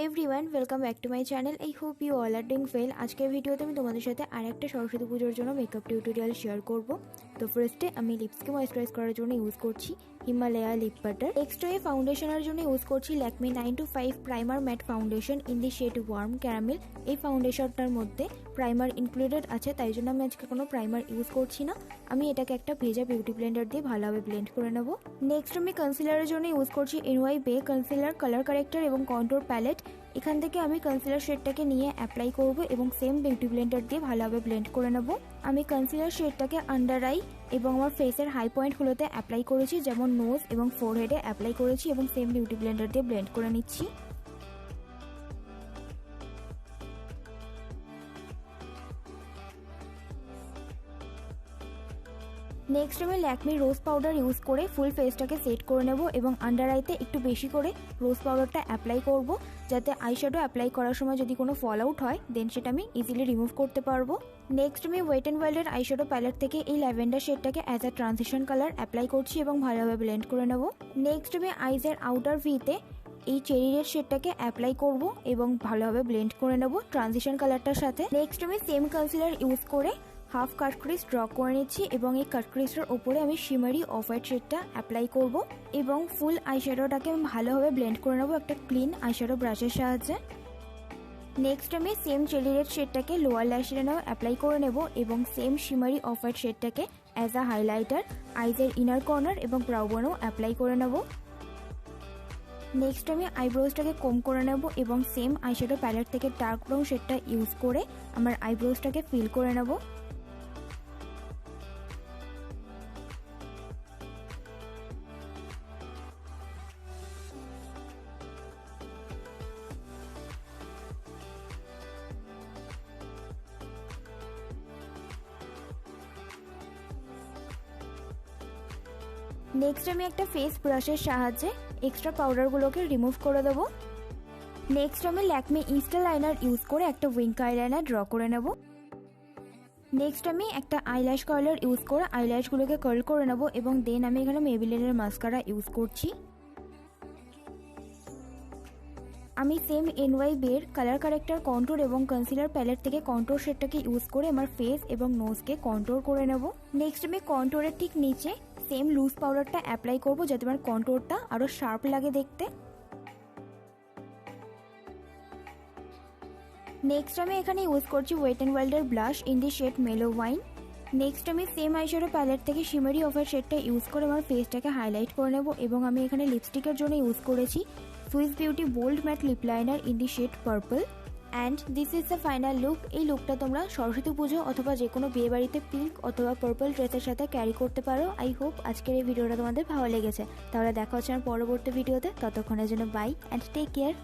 Everyone, welcome back to my channel. I hope you all are doing well. আজকের ভিডিওতে আমি তোমাদের সাথে আরেকটা সরস্বতী পুজোর জন্য মেকআপ টিউটোরিয়াল শেয়ার করব। তো ফার্স্টে আমি লিপসকে ময়েশ্চারাইজ করার জন্য ইউজ করছি হিমালয়া লিপ বাটার। নেক্সট এই ফাউন্ডেশনের জন্য ইউজ করছি Lakme 925 primer matte foundation in the shade warm caramel. এই ফাউন্ডেশনটার মধ্যে প্রাইমার ইনক্লুডেড আছে, তাই জন্য আমি আজকে কোনো প্রাইমার ইউজ করছি না। আমি এটাকে একটা ভেজা বিউটি ব্লেন্ডার দিয়ে ভালোভাবে ব্লেন্ড করে নেব। নেক্সট আমি কনসিলারের জন্য ইউজ করছি NY বে কনসিলার কালার কারেক্টর এবং কন্ট্রোর প্যালেট। এখান থেকে আমি কনসিলার শেডটাকে নিয়ে অ্যাপ্লাই করব এবং সেম বিউটি ব্লেন্ডার দিয়ে ভালোভাবে ব্লেন্ড করে নেব। আমি কনসিলার শেডটাকে আন্ডার আই এবং আমার ফেসের হাই পয়েন্টগুলোতে অ্যাপ্লাই করেছি, যেমন নোজ এবং ফোরহেডে অ্যাপ্লাই করেছি এবং সেম বিউটি ব্লেন্ডার দিয়ে ব্লেন্ড করে নিচ্ছি। নেক্সট আমি ল্যাকমি রোজ পাউডার ইউজ করে ফুল ফেসটাকে সেট করে নেব এবং আন্ডার আইতে একটু বেশি করে রোজ পাউডারটা অ্যাপ্লাই করব, যাতে আইশ্যাডো অ্যাপ্লাই করার সময় যদি কোনো ফল আউট হয় দেন সেটা আমি ইজিলি রিমুভ করতে পারবো। নেক্সট আমি ওয়েট অ্যান্ড ওয়াইল্ডের আইশ্যাডো প্যালেট থেকে এই ল্যাভেন্ডার শেডটাকে as a transition colour apply করছি এবং ভালোভাবে ব্লেন্ড করে নেব। নেক্সট আমি আইজের আউটার ভিতে এই চেরি রেড শেডটাকে অ্যাপ্লাই করব এবং ভালোভাবে ব্লেন্ড করে নেব ট্রানজিশন কালারটার সাথে। নেক্সট আমি সেম কনসিলার ইউজ করে হাফ কাট ক্রিজ ড্র করে নিচ্ছি এবং এই কাট ক্রিজটার ওপরে আমি শিমারি অফ হোয়াইট শেডটা অ্যাপ্লাই করব এবং ফুল আইশ্যাডোটাকে আমি ভালোভাবে ব্লেন্ড করে নেব একটা ক্লিন আইশ্যাডো ব্রাশের সাহায্যে। নেক্সট আমি সেম চেরি রেড শেডটাকে লোয়ার ল্যাশ লাইনেও অ্যাপ্লাই করে নেব এবং সেম শিমারি অফ হোয়াইট শেডটাকে অ্যাজ আ হাইলাইটার আইজের ইনার কর্নার এবং ব্রাউ বোনেও অ্যাপ্লাই করে নেব। নেক্সট আমি আইব্রোজটাকে কম করে নেব এবং সেম আইশ্যাডো প্যালেট থেকে ডার্ক ব্রাউন শেডটা ইউজ করে আমার আইব্রোজটাকে ফিল করে নেব। নেক্সট আমি একটা ফেস ব্রাশের সাহায্যে এক্সট্রা পাউডারগুলোকে রিমুভ করে দেবো। নেক্সট আমি ল্যাকমি ইনস্টা লাইনার ইউজ করে একটা উইঙ্ক আইলাইনার ড্র করে নেব। নেক্সট আমি একটা আইল্যাশ কার্লার ইউজ করে আইল্যাশগুলোকে কার্ল করে নেব এবং দেন আমি এখানে মেবিলিনের মাস্কারা ইউজ করছি। আমি সেম NY বের কালার কারেক্টার কন্ট্রোর এবং কনসিলার প্যালেট থেকে কন্ট্রোর শেডটাকে ইউজ করে আমার ফেস এবং নোজকে কন্ট্রোর করে নেব। নেক্সট আমি কন্ট্রোরের ঠিক নিচে সেম লুজ পাউডারটা অ্যাপ্লাই করব, যাতে আমার কন্ট্রোরটা আরো শার্প লাগে দেখতে। নেক্সট আমি এখানে ইউজ করছি ওয়েট অ্যান্ড ওয়াইল্ডের blush in the shade mellow wine. Next আমি সেম আইশ্যাডো প্যালেট থেকে শিমারি অফ হোয়াইট শেডটা ইউজ করে আমার ফেসটাকে হাইলাইট করে নেব এবং আমি এখানে লিপস্টিকের জন্য ইউজ করেছি Swiss beauty bold matte lip liner in the shade purple. And this is the final look. এই লুকটা তোমরা সরস্বতী পুজো অথবা যে কোনো বিয়ে বাড়িতে পিঙ্ক অথবা পার্পল ড্রেসের সাথে ক্যারি করতে পারো। আই হোপ আজকের এই ভিডিওটা তোমাদের ভালো লেগেছে। তাহলে দেখা হচ্ছে আমার পরবর্তী ভিডিওতে। ততক্ষণের জন্য বাই অ্যান্ড টেক কেয়ার।